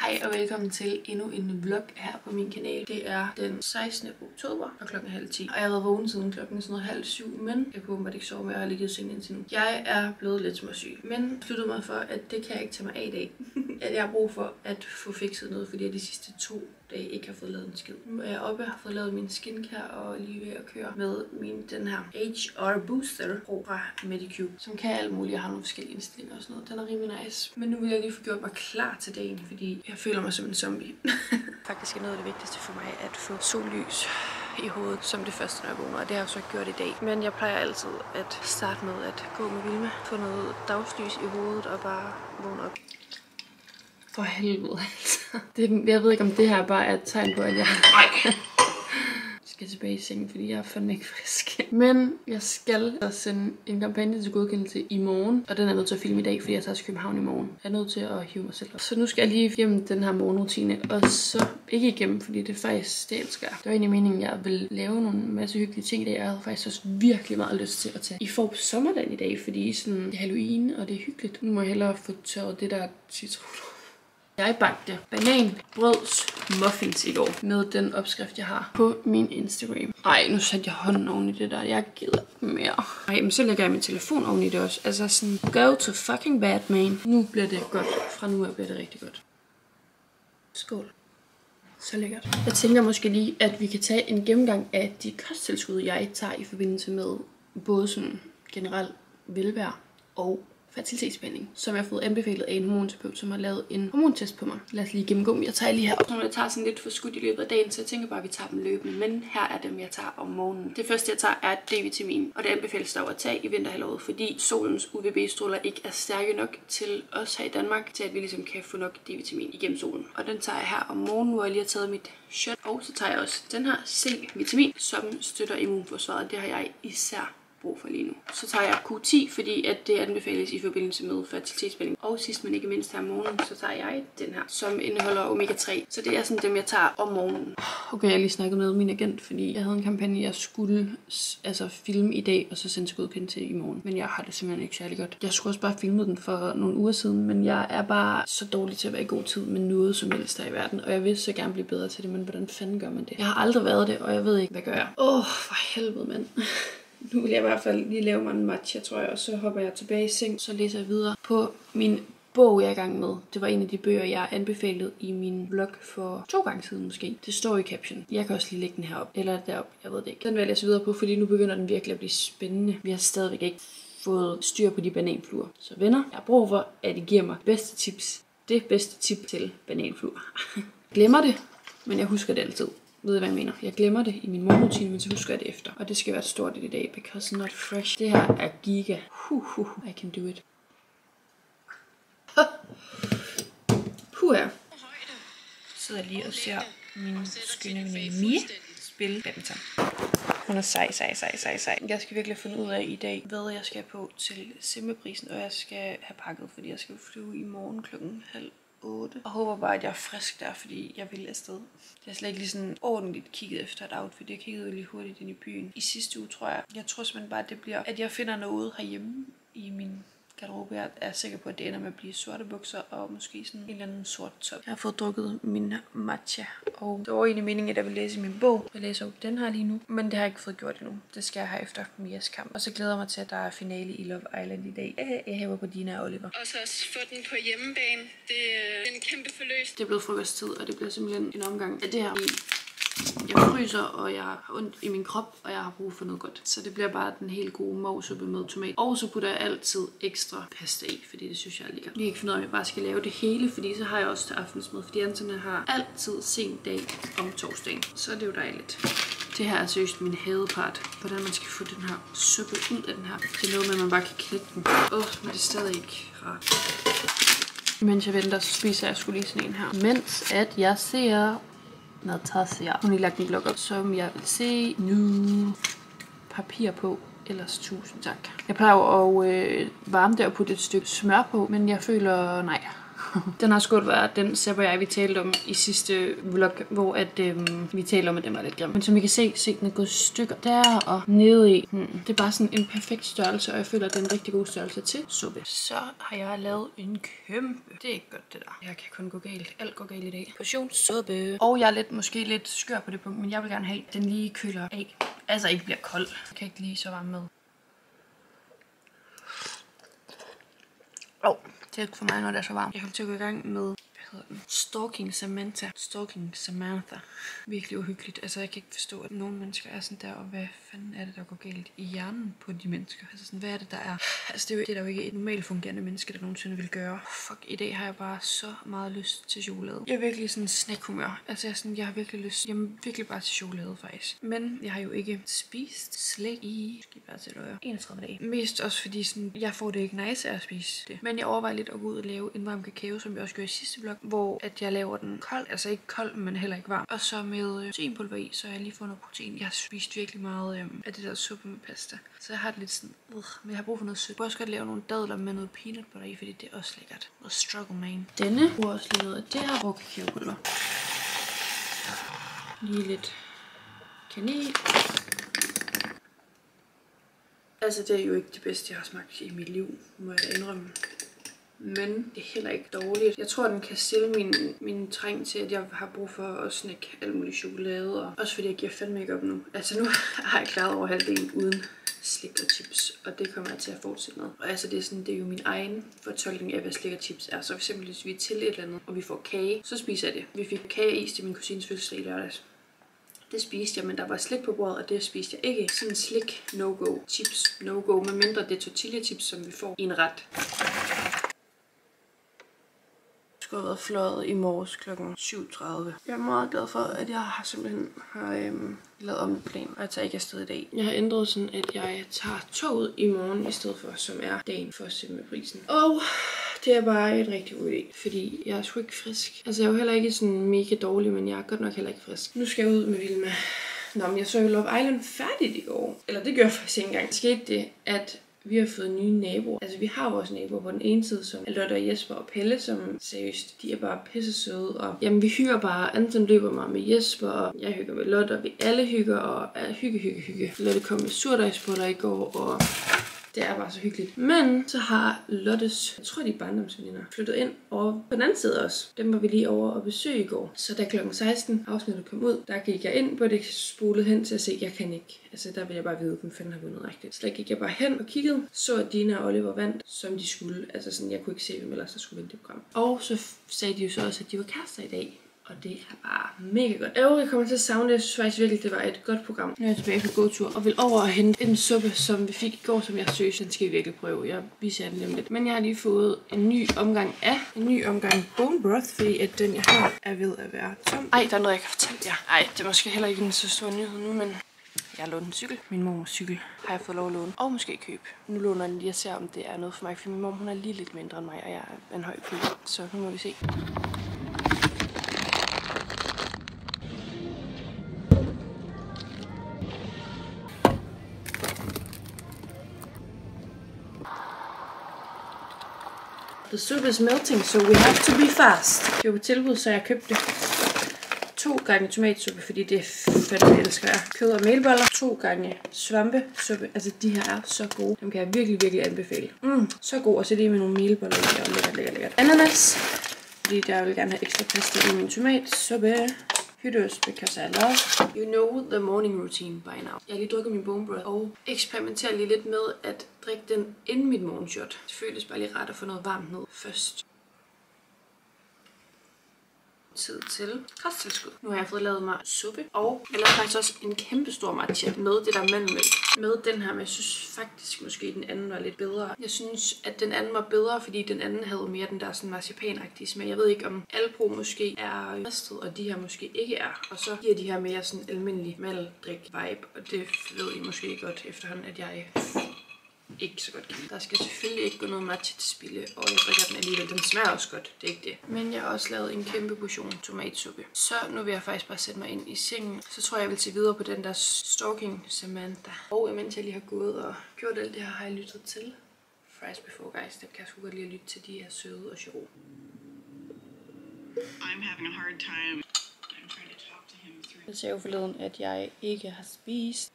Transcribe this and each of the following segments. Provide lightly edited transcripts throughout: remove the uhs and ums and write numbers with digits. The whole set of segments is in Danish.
Hej og velkommen til endnu en vlog her på min kanal. Det er den 16. oktober og klokken 9:30. Og jeg har været vågen siden klokken sådan 6:30, men jeg kunne åbenbart ikke sove mere og har ligget i sengen indtil nu. Jeg er blevet lidt småsyg, men besluttede mig for, at det kan jeg ikke tage mig af i dag. At jeg har brug for at få fikset noget, fordi jeg de sidste 2 dage ikke har fået lavet en skid. Nu er jeg oppe og har fået lavet min skincare og lige ved at køre med den her HR Booster fra Medicube, som kan alt muligt. Jeg har nogle forskellige indstillinger og sådan noget. Den er rimelig nice. Men nu vil jeg lige få gjort mig klar til dagen, fordi jeg føler mig som en zombie. Faktisk er noget af det vigtigste for mig at få sollys i hovedet som det første, når jeg vågner, og det har jeg så gjort i dag. Men jeg plejer altid at starte med at gå med Vilma, få noget dagslys i hovedet og bare vågne op. For helvede altså. Jeg ved ikke, om det her bare er et tegn på, at jeg skal tilbage i sengen, fordi jeg er fandme ikke frisk. Men jeg skal sende en kampagne til godkendelse i morgen, og den er jeg nødt til at filme i dag, fordi jeg tager til København i morgen. Jeg er nødt til at hive mig selv op. Så nu skal jeg lige igennem den her morgenrutine, og så ikke igennem, fordi det er faktisk det, jeg elsker. Det var egentlig meningen, at jeg vil lave nogle masse hyggelige ting i dag. Jeg havde faktisk også virkelig meget lyst til at tage i form sommerland i dag, fordi sådan, det er Halloween, og det er hyggeligt. Nu må jeg hellere få tørret det der citroner. Jeg bagte bananbrøds muffins i går med den opskrift, jeg har på min Instagram. Ej, nu satte jeg hånden oven i det der. Jeg gider mere. Ej, men så lægger jeg min telefon oven i det også. Altså sådan, go to fucking Batman. Nu bliver det godt. Fra nu af bliver det rigtig godt. Skål. Så lækkert. Jeg tænker måske lige, at vi kan tage en gennemgang af de kosttilskud, jeg tager i forbindelse med både sådan generelt velvære og fertilitetsbehandling, som jeg har fået anbefalet af en hormonterapeut, som har lavet en hormontest på mig. Lad os lige gennemgå dem. Jeg tager lige her. Og jeg tager sådan lidt for skudt i løbet af dagen, så jeg tænker bare, at vi tager dem løbende. Men her er dem, jeg tager om morgenen. Det første, jeg tager, er D-vitamin. Og det anbefales dog at tage i vinterhalvåret, fordi solens UVB-stråler ikke er stærke nok til os her i Danmark, til at vi ligesom kan få nok D-vitamin igennem solen. Og den tager jeg her om morgenen, hvor jeg lige har taget mit shot. Og så tager jeg også den her C-vitamin, som støtter immunforsvaret. Det har jeg især brug for lige nu. Så tager jeg Q10, fordi at det anbefales i forbindelse med fertilitetsbehandling. Og sidst men ikke mindst her om morgenen, så tager jeg den her, som indeholder omega-3. Så det er sådan dem, jeg tager om morgenen. Okay, jeg har lige snakket med min agent, fordi jeg havde en kampagne, jeg skulle filme i dag, og så sende til godkendelse i morgen. Men jeg har det simpelthen ikke særlig godt. Jeg skulle også bare filme den for nogle uger siden, men jeg er bare så dårlig til at være i god tid med noget som helst der i verden. Og jeg vil så gerne blive bedre til det, men hvordan fanden gør man det? Jeg har aldrig været det, og jeg ved ikke, hvad gør jeg. For helvede, mand. Nu vil jeg i hvert fald lige lave mig en matcha, tror jeg, og så hopper jeg tilbage i seng, så læser jeg videre på min bog, jeg er i gang med. Det var en af de bøger, jeg anbefalede i min vlog for 2 gange siden måske. Det står i caption. Jeg kan også lige lægge den herop, eller derop, jeg ved det ikke. Den vil jeg læse videre på, fordi nu begynder den virkelig at blive spændende. Vi har stadigvæk ikke fået styr på de bananfluer. Så venner, jeg har brug for, at I giver mig bedste tips. Det bedste tip til bananfluer. Glemmer det, men jeg husker det altid. Ved I, hvad jeg mener? Jeg glemmer det i min morgenrutine, men så husker jeg det efter. Og det skal være stort i dag, because not fresh. Det her er giga. I can do it. Puha. Så sidder jeg lige og ser min skønne veninde Mia spille badminton. Hun er sej. Jeg skal virkelig finde ud af i dag, hvad jeg skal på til simmeprisen, og jeg skal have pakket, fordi jeg skal flyve i morgen klokken 7:30. Og håber bare, at jeg er frisk der, fordi jeg vil afsted. Jeg har slet ikke lige sådan ordentligt kigget efter et outfit. Jeg kiggede lige hurtigt ind i byen i sidste uge, tror jeg. Jeg tror simpelthen bare, at det bliver, at jeg finder noget herhjemme i min garderobe. Jeg er sikker på, at det ender med at blive sorte bukser og måske sådan en eller anden sort top. Jeg har fået drukket min matcha, og det var egentlig meningen, at jeg ville læse min bog. Jeg læser jo den her lige nu, men det har jeg ikke fået gjort endnu. Det skal jeg have efter Mias kamp. Og så glæder jeg mig til, at der er finale i Love Island i dag. Jeg hæver på Dina og Oliver. Og så også få den på hjemmebane. Det er en kæmpe forløs. Det er blevet frokosttid, og det bliver simpelthen en omgang af det her. Jeg fryser, og jeg har ondt i min krop, og jeg har brug for noget godt. Så det bliver bare den helt gode morsuppe med tomat. Og så putter jeg altid ekstra pasta i, fordi det synes jeg er lækkert. Jeg kan ikke finde ud af, om jeg bare skal lave det hele, fordi så har jeg også til aftensmad. Fordi Anton har altid sen dag om torsdagen. Så er det jo dejligt. Det her er seriøst min hadepart. Hvordan man skal få den her suppe ud af den her. Det er noget med, at man bare kan knække den. Men det er stadig ikke rart. Mens jeg venter, så spiser jeg sgu lige sådan en her. Mens at jeg ser Natasja. Hun har lagt en blog op, som jeg vil se nu. Papir på. Ellers tusind tak. Jeg plejer jo at varme det og putte et stykke smør på, men jeg føler nej. Den har sgu været den Seb og jeg, vi talte om i sidste vlog, hvor at, vi talte om, at den var lidt grim. Men som I kan se, den er gået i stykker der og nede i. Det er bare sådan en perfekt størrelse, og jeg føler, at det er en rigtig god størrelse til suppe. Så har jeg lavet en kæmpe. Det er ikke godt, det der. Jeg kan kun gå galt. Alt går galt i dag. Portionssuppe. Og jeg er måske lidt skør på det punkt, men jeg vil gerne have, at den lige køler af. Altså ikke bliver kold. Jeg kan ikke lige så varme med. Det er ikke for mig, når det er så varmt. Jeg kommer til at gå i gang med, Stalking Samantha. Virkelig uhyggeligt. Altså, jeg kan ikke forstå, at nogle mennesker er sådan der, og hvad fanden er det, der går galt i hjernen på de mennesker? Altså, sådan, hvad er det, der er? Altså, det er der jo ikke et normalt fungerende menneske, der nogensinde vil gøre. Fuck, i dag har jeg bare så meget lyst til chokolade. Jeg er virkelig sådan snackhumør. Altså, jeg har virkelig lyst. Jeg er virkelig bare til chokolade, faktisk. Men jeg har jo ikke spist slik i, skal bare til 31 dage. Mest også fordi sådan, jeg får det ikke nice af at spise det. Men jeg overvejer lidt at gå ud og lave en varm kakao, som jeg også gjorde i sidste vlog, hvor at jeg laver den kold, altså ikke kold, men heller ikke varm. Og så med proteinpulver i, så jeg lige får noget protein. Jeg har spist virkelig meget af det der suppe med pasta. Så jeg har det lidt sådan, men jeg har brug for noget sødt. Jeg kan også godt lave nogle dadler med noget peanut butter i, fordi det er også lækkert. Noget struggle man. Denne bruger også lidt af det her rå kakaopulver. Lige lidt kanel. Altså, det er jo ikke det bedste, jeg har smagt i mit liv, må jeg indrømme. Men det er heller ikke dårligt. Jeg tror, den kan stille min træng til, at jeg har brug for at snakke alt muligt chokolade. Og også fordi jeg giver fandme ikke op nu. Altså nu har jeg klaret over halvdelen uden slik og chips. Og det kommer jeg til at fortsætte med. Og altså det er jo min egen fortolkning af, hvad slik og chips er. Så for eksempel hvis vi er til et eller andet, og vi får kage, så spiser jeg det. Vi fik kageis til min kusines fødselsdag i lørdags. Det spiste jeg, men der var slik på bordet, og det spiste jeg ikke. Sådan slik no-go, chips no-go, medmindre det er tortilla chips, som vi får i en ret. Jeg skulle have været fløjet i morges kl. 7:30. Jeg er meget glad for, at jeg simpelthen har lavet om plan, og jeg tager ikke afsted i dag. Jeg har ændret sådan, at jeg tager toget i morgen i stedet for, som er dagen for at se med prisen. Og det er bare et rigtig god idé, fordi jeg er sgu ikke frisk. Altså jeg er jo heller ikke sådan mega dårlig, men jeg er godt nok heller ikke frisk. Nu skal jeg ud med Vilma. Nå, men jeg så jo Love Island færdigt i går. Eller det gør jeg faktisk ikke engang. Det skete det, at vi har fået nye naboer. Altså vi har vores naboer på den ene side, som er Lotte og Jesper og Pelle, som seriøst, de er bare pisse søde. Og jamen vi hygger bare. Anton løber meget med Jesper, og jeg hygger med Lotte, og vi alle hygger, og hygge. Lotte kom med surdejsboller i går, og det er bare så hyggeligt. Men så har Lottes, jeg tror de er barndomsveninder, flyttet ind over på den anden side også. Dem var vi lige over og besøge i går. Så da klokken 16 afsnittet kom ud, der gik jeg ind på det, spolede hen til at se, jeg kan ikke. Altså der ville jeg bare vide, hvem fanden har vundet rigtigt. Så der gik jeg bare hen og kiggede, så at Dina og Oliver vandt, som de skulle. Altså sådan, jeg kunne ikke se, hvem ellers der skulle vinde det program. Og så sagde de jo så også, at de var kærester i dag. Og det er bare mega godt. Jeg kommer til at savne det. Jeg synes faktisk virkelig, det var et godt program. Nu er jeg tilbage på gåtur og vil over og hente en suppe, som vi fik i går, som jeg synes, den skal vi virkelig prøve. Jeg viser jer den lige lidt. Men jeg har lige fået en ny omgang bone broth, fordi at den jeg har er ved at være tom. Ej, der er noget, jeg kan fortælle jer. Ej, det er måske heller ikke en så stor nyhed nu, men jeg har lånt en cykel. Min mors cykel har jeg fået lov at låne. Og måske købe. Nu låner jeg den lige og ser, om det er noget for mig. For min mor, hun er lige lidt mindre end mig, og jeg er en høj pige. Så nu må vi se. The soup is melting, so we have to be fast. Det var på tilbud, så jeg købte 2 gange tomatsuppe, fordi det fandme elsker jeg. Kød og melboller, 2 gange svampesuppe. Altså de her er så gode. Dem kan jeg virkelig anbefale. Så god, og så lige med nogle melboller i, og lækkert. Ananas, fordi jeg vil gerne have ekstra pasta i min tomatsuppe. Hytteost, because I love. You know the morning routine by now. Jeg har lige drukket min bone broth og eksperimenterer lige lidt med at drikke den inden mit morgenshot. Det føles bare lige rart at få noget varmt ned først. Tid til kosttilskud. Nu har jeg fået lavet mig suppe, og jeg lavede faktisk også en kæmpe stor matcha med det der mandelmælk. Med den her, men jeg synes faktisk måske den anden var lidt bedre. Jeg synes, at den anden var bedre, fordi den anden havde mere den der sådan marcipanagtige smag. Jeg ved ikke, om Alpro måske er ristet, og de her måske ikke er. Og så giver de her mere sådan almindelig mandeldrik-vibe, og det ved I måske godt efterhånden, at jeg ikke så godt kan. Der skal selvfølgelig ikke gå noget matcha til spilde, og jeg drikker den alligevel. Den smager også godt, det er ikke det. Men jeg har også lavet en kæmpe portion tomatsuppe. Så nu vil jeg faktisk bare sætte mig ind i sengen. Så tror jeg vil se videre på den der Stalking Samantha. Og imens jeg lige har gået og gjort alt det her, har jeg lyttet til Fries Before Guys. Det kan jeg sgu godt lide at lytte til, de er søde og sjove. I'm having a hard time. Jeg sagde jo forleden, at jeg ikke har spist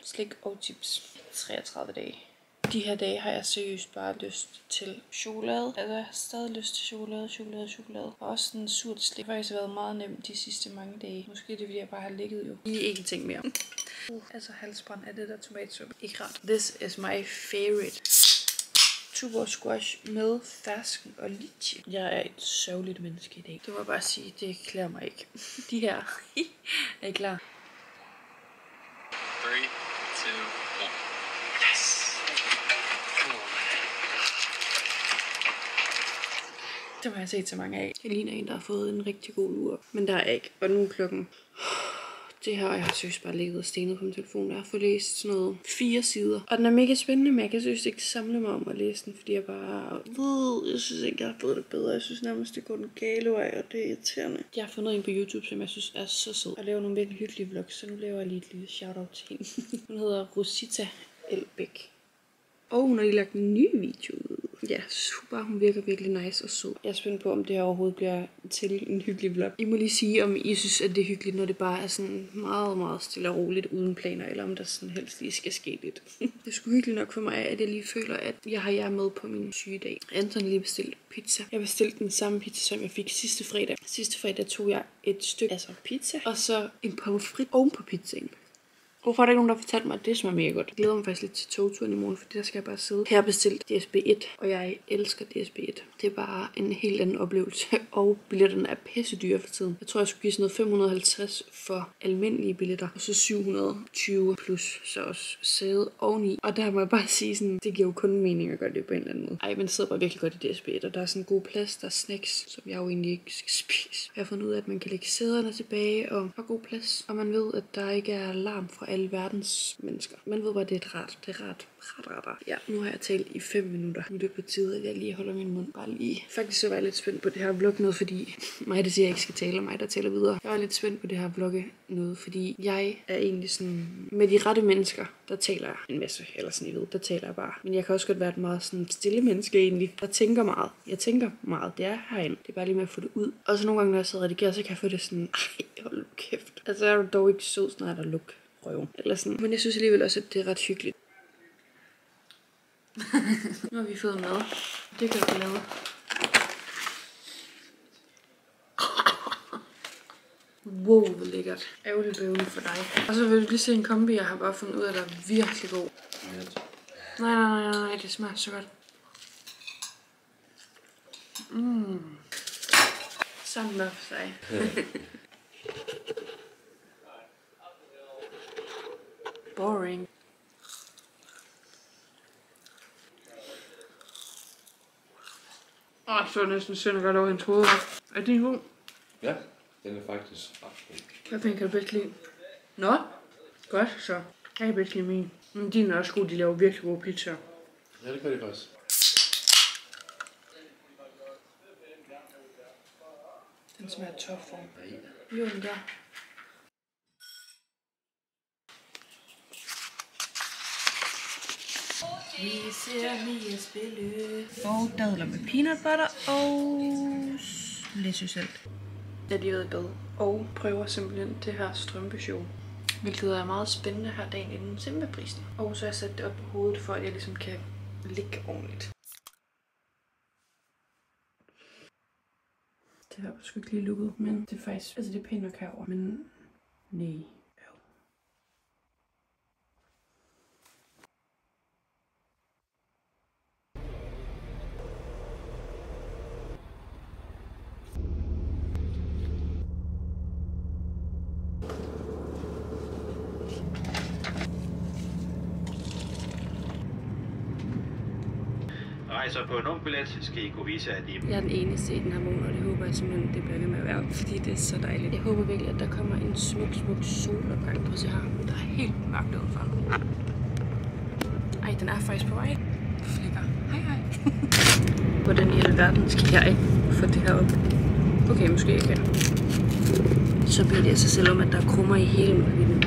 slik og chips 33 dage. De her dage har jeg seriøst bare lyst til chokolade. Altså jeg har stadig lyst til chokolade. Og også sådan surt slik. Det har faktisk været meget nemt de sidste mange dage. Måske det er fordi jeg bare har ligget jo. Lige ikke ting mere. Altså halsbrand af det der tomatsuppe. Ikke rart. This is my favorite. Tuborg squash med fersken og litchi. Jeg er et sørgeligt menneske i dag. Det må jeg bare sige, det klæder mig ikke. De her. Er I klar? 3, 2, 1. Yes! Come on, man. Det har jeg set så mange af. Jeg ligner en, der har fået en rigtig god lur. Men der er ikke. Og nu er klokken... Det her, jeg har seriøst bare ligget og stenet på min telefon. Jeg har fået læst sådan noget 4 sider. Og den er mega spændende, men jeg kan seriøst ikke samle mig om at læse den, fordi jeg bare ved, jeg synes ikke, jeg har fået det bedre. Jeg synes nærmest, det går den gale vej, og det er irriterende. Jeg har fundet en på YouTube, som jeg synes er så sød. Jeg laver nogle virkelig hyggelige vlogs, så nu laver jeg lige et lille shoutout til hende. Hun hedder Rosita Elbæk. Og hun har lige lagt en ny video ud. Ja, super. Hun virker virkelig nice og sød. Jeg er spændt på, om det her overhovedet bliver til en hyggelig vlog. I må lige sige, om I synes, at det er hyggeligt, når det bare er sådan meget, meget stille og roligt uden planer, eller om der sådan helst lige skal ske lidt. Det er sgu hyggeligt nok for mig, at jeg lige føler, at jeg har jer med på min sygedag. Anton lige bestilt pizza. Jeg bestilte den samme pizza, som jeg fik sidste fredag. Sidste fredag tog jeg et stykke pizza, og så en pommes frites oven på pizzaen. Hvorfor er der ikke nogen, der har fortalt mig, at det smager mega godt? Jeg glæder mig faktisk lidt til togturen i morgen, for der skal jeg bare sidde. Her bestilt DSB1, og jeg elsker DSB1. Det er bare en helt anden oplevelse, og billetterne er pissedyre for tiden. Jeg tror, jeg skulle give sådan noget 550 for almindelige billetter, og så 720 plus så også sæde oveni. Og der må jeg bare sige sådan, det giver jo kun mening at gøre det på en eller anden måde. Ej, men det sidder bare virkelig godt i DSB1, og der er sådan god plads, der er snacks, som jeg jo egentlig ikke skal spise. Jeg har fundet ud af, at man kan lægge sæderne tilbage, og har god plads. Og man ved, at der ikke er alarm fra alle verdens mennesker. Man ved bare, det er rart. Det er rart. Ja, nu har jeg talt i 5 minutter. Nu er det på tide, at jeg lige holder min mund bare lige. Faktisk så var jeg lidt spændt på det her vlog noget, fordi mig, der siger, at jeg ikke skal tale, og mig, der taler videre. Jeg var lidt spændt på det her vlogge noget, fordi jeg er egentlig sådan, med de rette mennesker, der taler jeg en masse, eller sådan, I ved, der taler jeg bare. Men jeg kan også godt være et meget sådan stille menneske egentlig, der tænker meget. Jeg tænker meget, det er herinde. Det er bare lige med at få det ud. Og så nogle gange, når jeg sidder og redigerer, så kan jeg få det sådan, hold nu kæft. Altså, jeg er dog ikke sød snart at lukke røven. Eller sådan. Men jeg synes alligevel også, at det er ret hyggeligt. Nu har vi fået mad. Det gør vi glade. Wow, hvor lækkert. Ærgerligt bøvligt for dig. Og så vil du lige se en kombi, jeg har bare fundet ud af, der er virkelig god. Nej, det smager så godt. Sammen med for sig. Boring. Så er næsten synd at gøre over hendes hoved. Er det god? Ja, den er faktisk ret god. Hvad kan du bedst lide? Nå, godt så. Jeg kan bedst lide min. Men din er også god, de laver virkelig gode pizzaer. Ja, det gør de faktisk. Den smager topform. Jo, den gør. Vi ser Mia spille. Og dadler med peanut butter og lidt salt. Jeg er lige ude i bad og prøver simpelthen det her strømpeshow. Hvilket er meget spændende her dagen inden Simba-prisen. Og så har jeg sat det op på hovedet, for at jeg ligesom kan ligge ordentligt. Det her var sgu ikke lige lukket, men det er faktisk, altså det er pænt nok herovre, men nej. Rejser på en ung billet, skal I kunne vise, at I... Jeg er den eneste i den her måned, og det håber jeg simpelthen, det bliver ved med at være, fordi det er så dejligt. Jeg håber virkelig, at der kommer en smuk solopgang på sig her. Der er helt mørkt udenfor. Ej, den er faktisk på vej. Flikker. Hej. Hvordan i alverden skal jeg få det her op? Okay, måske ikke. Så bliver det af sig selv om, at der er krummer i hele muligheden.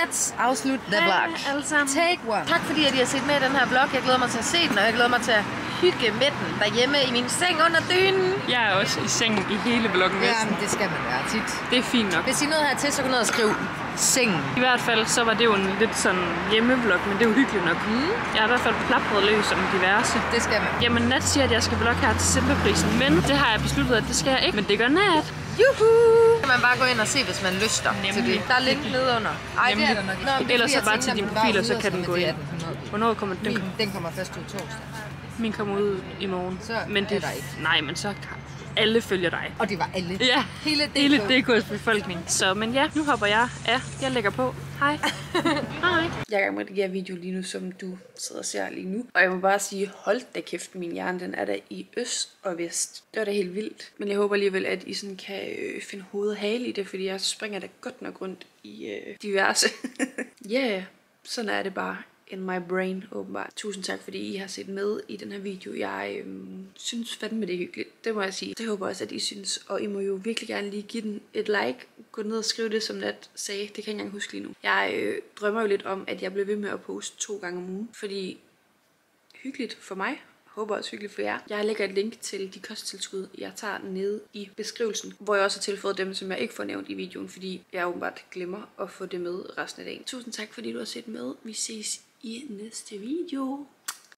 let's afslutte the vlog. alle sammen. Take one. Tak fordi I har set med i den her vlog. Jeg glæder mig til at se den, og jeg glæder mig til at hygge med den derhjemme i min seng under dynen. Jeg er også i sengen i hele vloggen næsten. Jamen, det skal man være tit. Det er fint nok. Hvis I er nødt hertil, så gå ned og skriv sengen. I hvert fald så var det jo en lidt sådan hjemmevlog, men det er jo hyggeligt nok. Jeg har i hvert fald plapret løs om diverse. Det skal man. Jamen Nat siger, at jeg skal vlogge her til Decemberprisen, men det har jeg besluttet, at det skal jeg ikke. Men det gør Nat. Juhu! Kan man bare gå ind og se, hvis man lyster til det. Der er link nedenunder. Ej, det er der nok ikke. Nå, Ellers så bare til dine profiler, så kan den gå ind. Hvornår kommer den? Den kommer først ud torsdag. Min kommer ud i morgen. Så men det er der ikke. Nej, men så alle følger dig. Og det var alle. Ja, Hele DK's befolkning. Så, men ja, nu hopper jeg af. Jeg lægger på. Hej. Hej. Jeg er i gang med at redigere video lige nu, som du sidder og ser lige nu. Og jeg må bare sige, hold da kæft, min hjerne den er der i øst og vest. Det var da helt vildt. Men jeg håber alligevel, at I sådan kan finde hoved og hale i det, fordi jeg springer da godt nok rundt i diverse. Yeah, sådan er det bare. In my brain, åbenbart. Tusind tak, fordi I har set med i den her video. Jeg synes fandme, det er hyggeligt. Det må jeg sige. Det håber jeg også, at I synes. Og I må jo virkelig gerne lige give den et like. Gå ned og skrive det, som Nat sagde. Det kan jeg ikke engang huske lige nu. Jeg drømmer jo lidt om, at jeg bliver ved med at poste 2 gange om ugen. Fordi hyggeligt for mig. Håber også hyggeligt for jer. Jeg lægger et link til de kosttilskud, jeg tager nede i beskrivelsen, hvor jeg også har tilføjet dem, som jeg ikke får nævnt i videoen, fordi jeg åbenbart glemmer at få det med resten af dagen. Tusind tak, fordi du har set med. Vi ses i næste video.